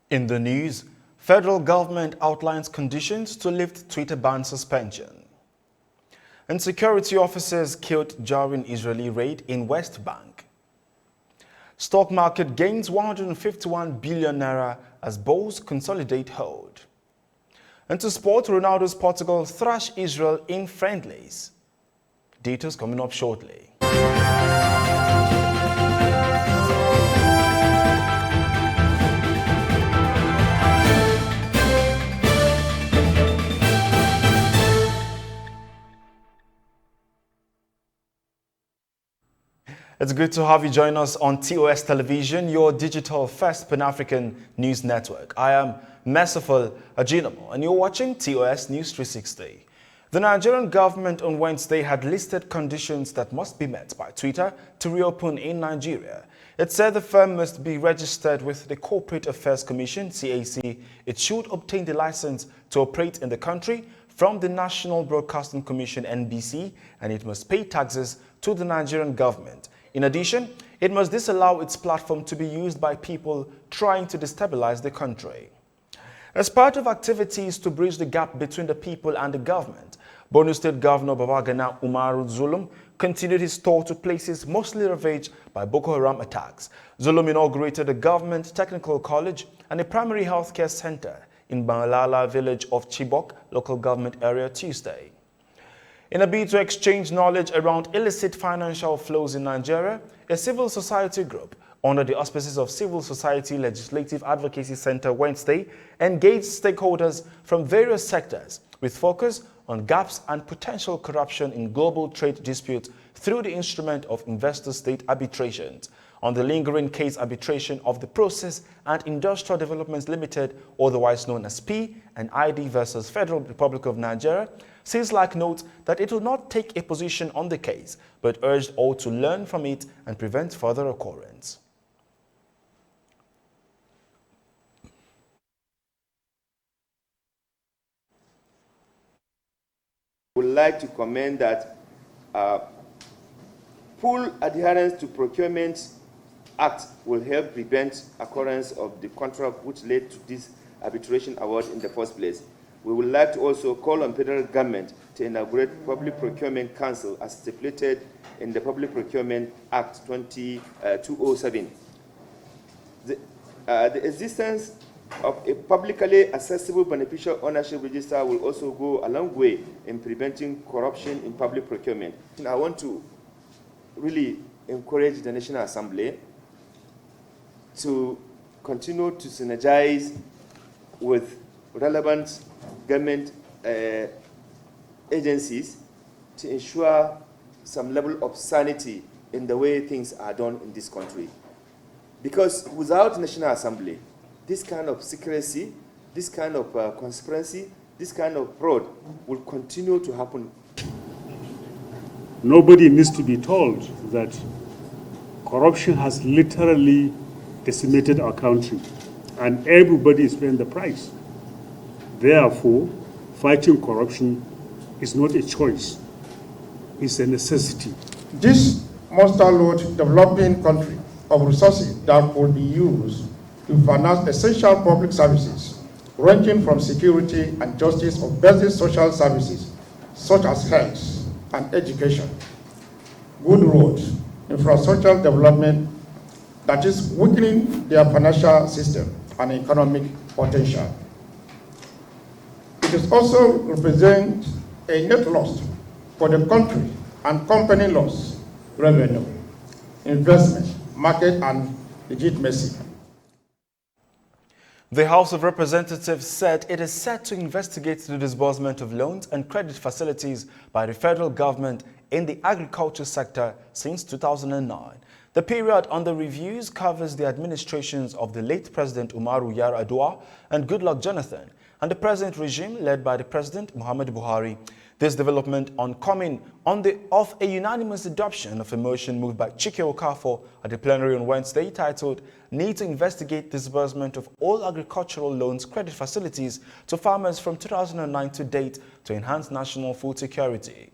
In the news, federal government outlines conditions to lift Twitter ban suspension. And security officers killed during Israeli raid in West Bank. Stock market gains 151 billion naira as bulls consolidate hold. And to sport, Ronaldo's Portugal thrash Israel in friendlies. Details coming up shortly. It's good to have you join us on TOS Television, your digital first Pan-African news network. I am Merciful Ajinomo, and you're watching TOS News 360. The Nigerian government on Wednesday had listed conditions that must be met by Twitter to reopen in Nigeria. It said the firm must be registered with the Corporate Affairs Commission, CAC. It should obtain the license to operate in the country from the National Broadcasting Commission, NBC, and it must pay taxes to the Nigerian government. In addition, it must disallow its platform to be used by people trying to destabilize the country. As part of activities to bridge the gap between the people and the government, Borno State Governor Babagana Umaru Zulum continued his tour to places mostly ravaged by Boko Haram attacks. Zulum inaugurated a government technical college and a primary health care center in Bangalala village of Chibok local government area Tuesday. In a bid to exchange knowledge around illicit financial flows in Nigeria, a civil society group under the auspices of Civil Society Legislative Advocacy Center Wednesday engaged stakeholders from various sectors with focus on gaps and potential corruption in global trade disputes through the instrument of investor-state arbitrations on the lingering case arbitration of the Process and Industrial Developments Limited, otherwise known as P&ID versus Federal Republic of Nigeria. CISLAC notes that it will not take a position on the case, but urged all to learn from it and prevent further occurrence. We would like to commend that full adherence to Procurement Act will help prevent occurrence of the contract which led to this arbitration award in the first place. We would like to also call on federal government to inaugurate Public Procurement Council as stipulated in the Public Procurement Act 2007. The existence of a publicly accessible beneficial ownership register will also go a long way in preventing corruption in public procurement. And I want to really encourage the National Assembly to continue to synergize with relevant government agencies to ensure some level of sanity in the way things are done in this country. Because without National Assembly, this kind of secrecy, this kind of conspiracy, this kind of fraud will continue to happen. Nobody needs to be told that corruption has literally decimated our country, and everybody is paying the price. Therefore, fighting corruption is not a choice, it's a necessity. This monster-load developing country of resources that will be used to finance essential public services, ranging from security and justice of basic social services, such as health and education, good roads, infrastructural development that is weakening their financial system and economic potential. It is also represents a net loss for the country and company loss, revenue, investment, market, and legitimacy. The House of Representatives said it is set to investigate the disbursement of loans and credit facilities by the federal government in the agriculture sector since 2009. The period under reviews covers the administrations of the late President Umaru Yar'Adua and Goodluck Jonathan and the present regime led by the President Muhammadu Buhari. This development coming on the of a unanimous adoption of a motion moved by Chike Okafor at the plenary on Wednesday titled "Need to Investigate Disbursement of All Agricultural Loans Credit Facilities to Farmers from 2009 to date to Enhance National Food Security."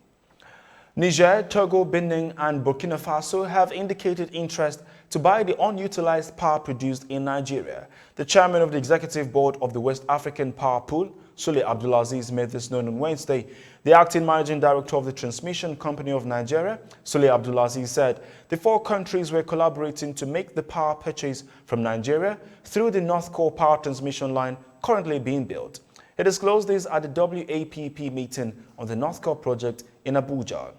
Niger, Togo, Benin and Burkina Faso have indicated interest to buy the unutilized power produced in Nigeria. The chairman of the executive board of the West African Power Pool, Sule Abdulaziz, made this known on Wednesday. The acting managing director of the Transmission Company of Nigeria, Sule Abdulaziz, said the four countries were collaborating to make the power purchase from Nigeria through the North Core power transmission line currently being built. He disclosed this at the WAPP meeting on the North Core project in Abuja.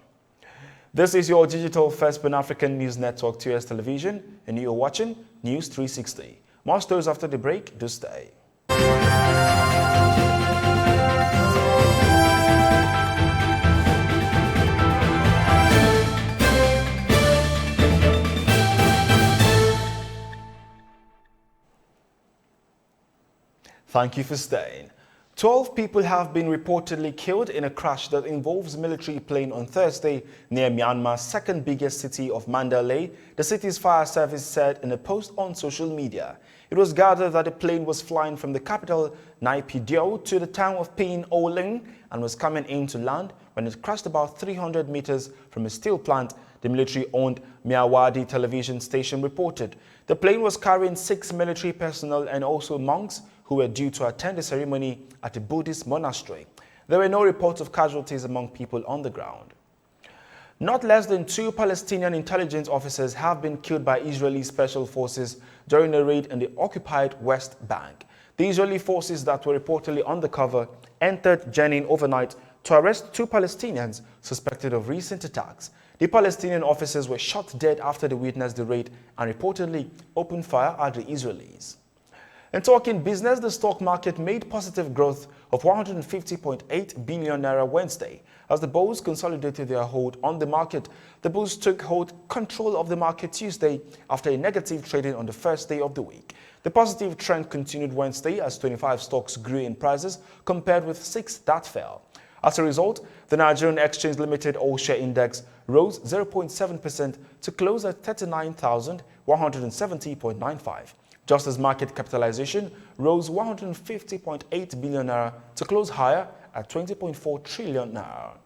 This is your digital first Pan-African news network, TOS Television, and you're watching News 360. More stories after the break. Do stay. Thank you for staying. 12 people have been reportedly killed in a crash that involves a military plane on Thursday near Myanmar's second biggest city of Mandalay, the city's fire service said in a post on social media. It was gathered that the plane was flying from the capital Naypyidaw to the town of Pine Oling and was coming in to land when it crashed about 300 meters from a steel plant, the military-owned Myawaddy television station reported. The plane was carrying 6 military personnel and also monks who were due to attend a ceremony at a Buddhist monastery. There were no reports of casualties among people on the ground. Not less than 2 Palestinian intelligence officers have been killed by Israeli special forces during a raid in the occupied West Bank. The Israeli forces that were reportedly undercover entered Jenin overnight to arrest 2 Palestinians suspected of recent attacks. The Palestinian officers were shot dead after they witnessed the raid and reportedly opened fire at the Israelis. And talking business, the stock market made positive growth of 150.8 billion naira Wednesday as the bulls consolidated their hold on the market. The bulls took control of the market Tuesday after a negative trading on the first day of the week. The positive trend continued Wednesday as 25 stocks grew in prices compared with 6 that fell. As a result, the Nigerian Exchange Limited All-Share Index rose 0.7% to close at 39,170.95. Just as market capitalization rose 150.8 billion naira to close higher at 20.4 trillion naira.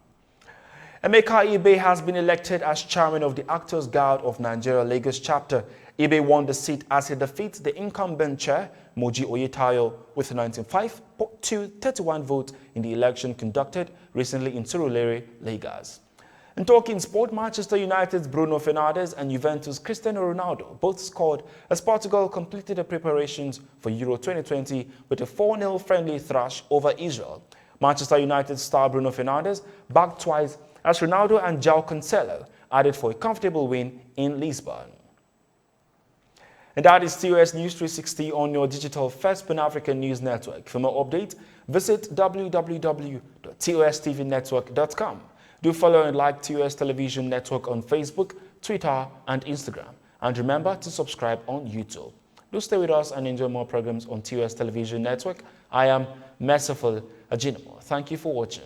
Emeka Ibe has been elected as chairman of the Actors Guild of Nigeria Lagos chapter. Ibe won the seat as he defeats the incumbent chair, Moji Oyetayo, with 95 to 31 votes in the election conducted recently in Surulere, Lagos. And talking sport, Manchester United's Bruno Fernandes and Juventus' Cristiano Ronaldo both scored as Portugal completed the preparations for Euro 2020 with a 4-0 friendly thrash over Israel. Manchester United star Bruno Fernandes backed twice as Ronaldo and João Cancelo added for a comfortable win in Lisbon. And that is TOS News 360 on your digital first Pan-African news network. For more updates, visit www.tostvnetwork.com. Do follow and like TOS Television Network on Facebook, Twitter, and Instagram. And remember to subscribe on YouTube. Do stay with us and enjoy more programs on TOS Television Network. I am Merciful Ajinamo. Thank you for watching.